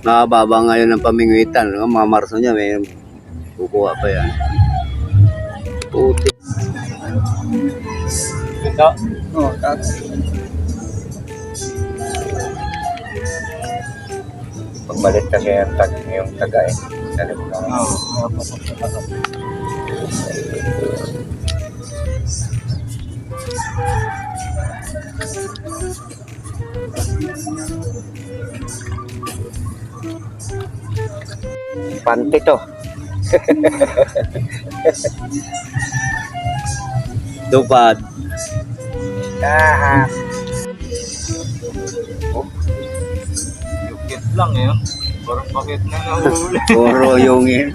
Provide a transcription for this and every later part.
Mababa ngayon ng pamingwitan, no? Mga marso niya, may kukuha pa yan. Puti. Ito? Oo, tax. Pagbalit kasi yung taga eh. Salim ka. Oo, pasok na pasok. Panty to. Tupad. Ah, Yukit lang eh. Parang bakit na nahuli. Puro yung yun.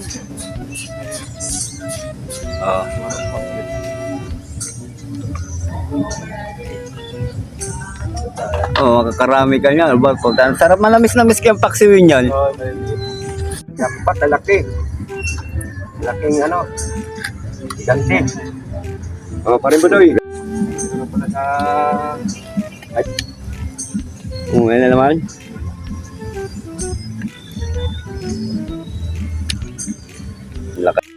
Oh. Oh, makakarami ka niyan. Sarap malamis-lamis kayang paksiwin yan. dapat lalaki. Laking ano. Ganti. Oh, parin Budoy. Ano pala sa... Ay, Ano na naman? Laki.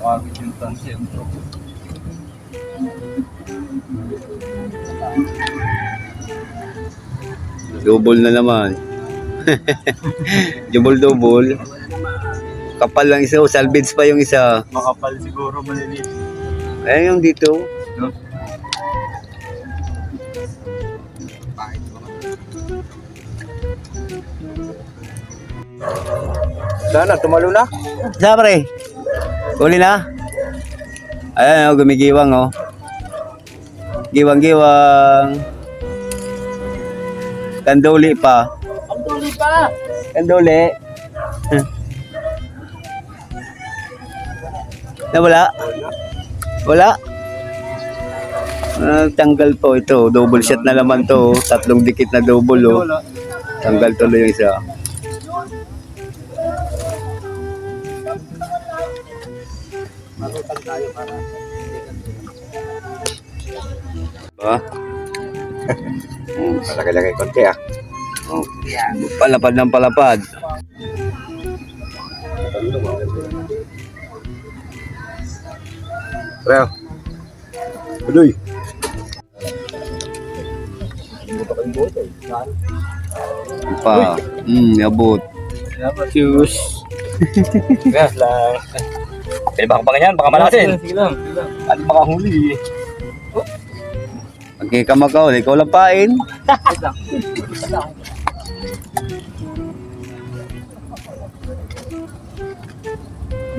Mukhabit yung transentro. Double na naman. Double. Kapal lang isa, salvage pa yung isa. Makapal siguro maliliit. Ayan yung dito. No? sana, tumalo na. Sabre. Uli na. Ayan, oh, gumigiwang, oh. Giwang. Kanduli pa. Kanduli. Nawala? Wala? Tanggal po ito. Double shot na naman to. Tatlong dikit na double, oh. Tanggal tuloy yung isa. Ah? Malaki-laki konti ah. Oh. Palapad ng palapad. Reo. Budoy. Pa. Abot. Cheers. Yes lang. Pwede ba akong panganyan? Baka malasin. Sige lang. At baka huli. Pagkaya ka magaw, ikaw lang pain.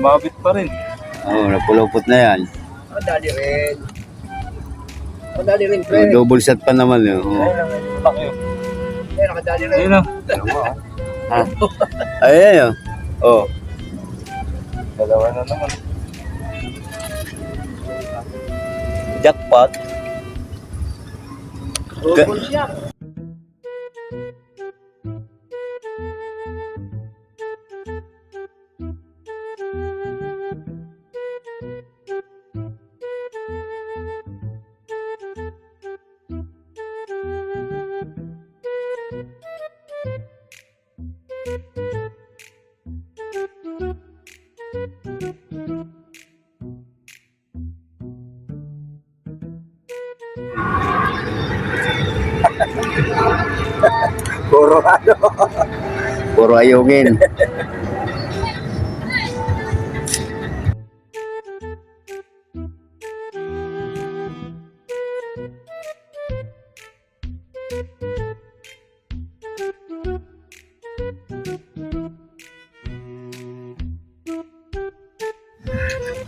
Mabit pa rin. Oh, napulupot na yan. Madali rin. Madali rin, pre. Double shot pa naman yun. Oh. Laki yun. Ayun, nakadali rin. Ayun na. Ayan yun. Oh. Dalawa na naman. Jackpot. Double siya. Puro ano. Puro ayungin.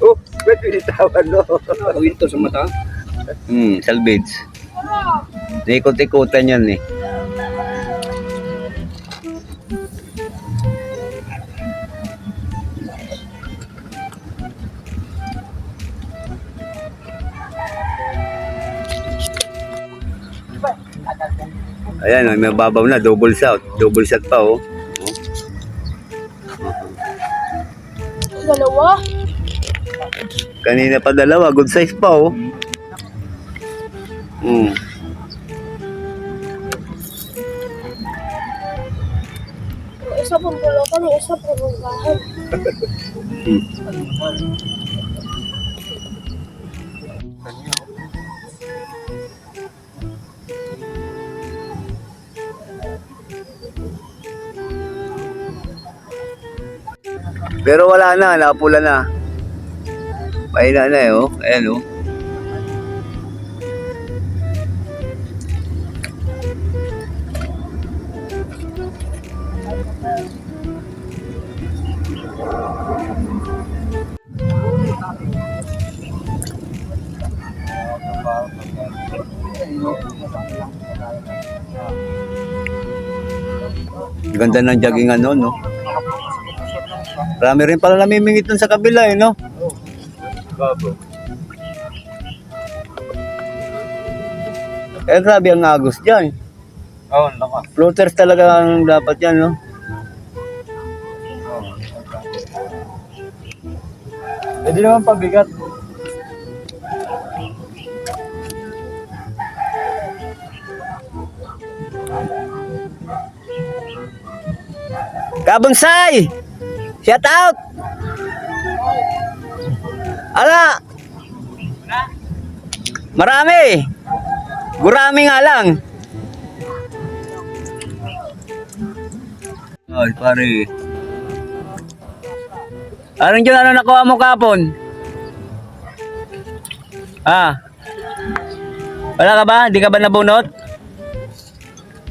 Oh, ba't binitawan no? Nakakawin to sa mata. Salvage. Naikot-ikotan yan eh. Ayan, may mababaw na, double shot. Double shot pa oh. Dalawa. Kanina pa dalawa, good size pa oh. Yung isa pong bulakan, yung isa pong bunggahan. Pero wala na, napula na. Mahina na eh oh. Ayan oh. Ganda ng jogging ano, no? Marami rin pala namimingit dun sa kabila, eh, no? Babo. Eh, grabe ang agos dyan. Oo, naka. Floaters talaga ang dapat yan, no? Pwede naman pabigat. Kabonsai! Shout out! Ala! Marami! Gurami nga lang. Ay, pare. Anong dyan, ano nakuha mo kapon? Ah? Wala ka ba? Di ka ba nabunot?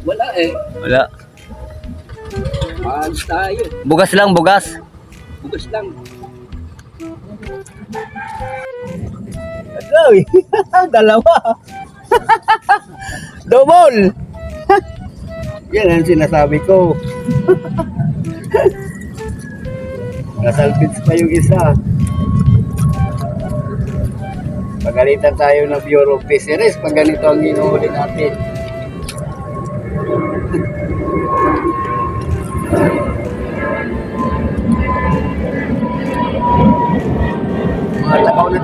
Wala eh. Wala. Maalis tayo. Bugas lang, bugas. Bugas lang. Agoy! Dalawa! Double! Yan ang sinasabi ko. Nasalpits pa yung isa. Pagalitan tayo ng Bureau of Fisheries pag ganito ang inuhuli natin.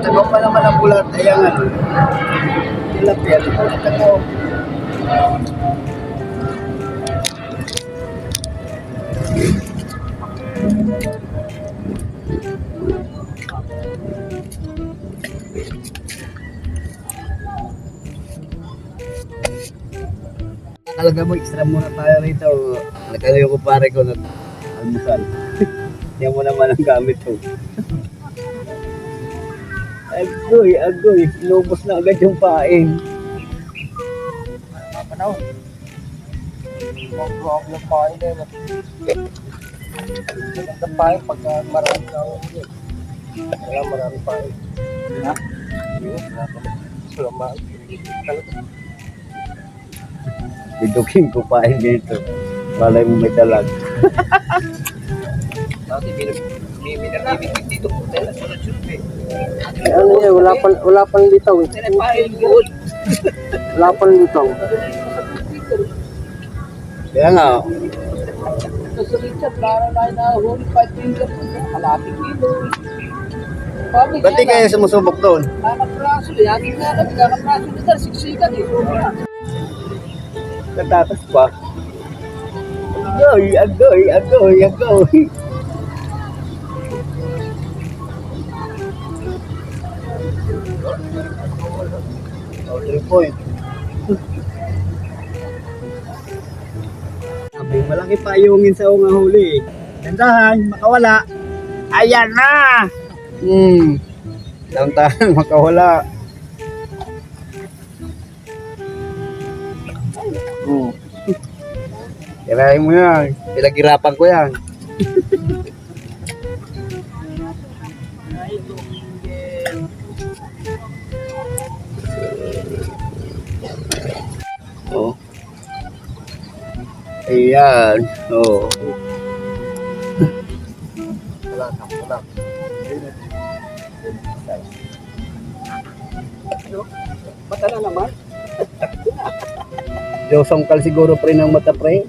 Tagaw pa naman ang bulat. Ayan nga. Tilapia. Tagaw. Talaga mo, extra muna tayo rito. Nagkalayo ko pare ko na almusal. Yan mo naman ang gamit ko. Agoy, agoy. Inubos na agad yung pain. Napanaw. Ang problem pa yun eh. Maganda pa yun pagka marami na ako yun. Kaya marami pa yun. Ha? Yun, salamat. Talaga. Bidukin ko pain dito. Malay mo may dalag. Dati minabibig dito po tayo. Sunod-sunod eh. Ano yun, wala pang litaw eh. Tinapain good. Wala pa rin ito. Kaya nga, Sa Richard, para na nahuli 5 finger po. Kalating kilo. Pabi ba't di kayo sumusubok doon? Kakapraso, yakin nga kami, kakapraso nito, siksikan eh. Natatas pa. Agoy, agoy, agoy, agoy. Oh, 3 point. Sabi, malaki pa yung sa unga huli. Dandahan, makawala. Ayan na! Dandahan, makawala. Kirahin mo yan. Pinaghirapan ko yan. Oh. Ayan. Oh. Wala. Mata na naman. Josong kal siguro pre ng mata pre.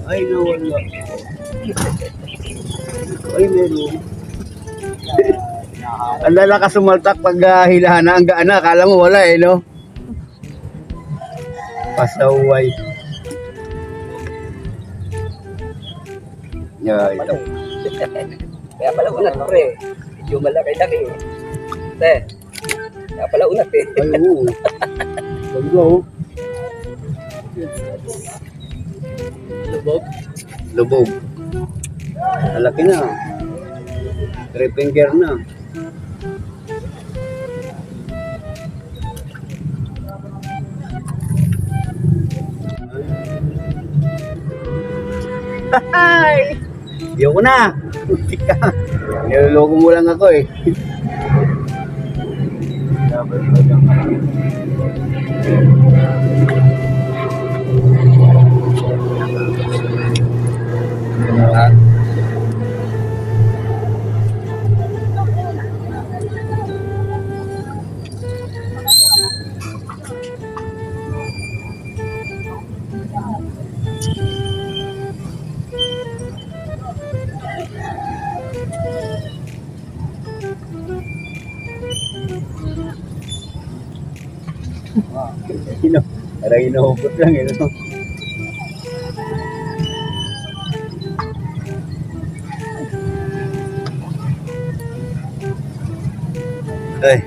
Ay, nawala. Ay, meron. Ang lalakas sumaltak pag hilahan na ang gaan na. Akala mo wala eh, no? Pasaway. Yeah, ito. Kaya pala unat, pre. Medyo malaki-laki. Te, kaya pala unat eh. Ay, oo. Ganda, oh. Lubog. Lubog. Malaki na. 3 finger na. Hi! Ayoko na. Tika. Niloloko mo lang ako eh. Parang inuhubot lang eh. No? Ay.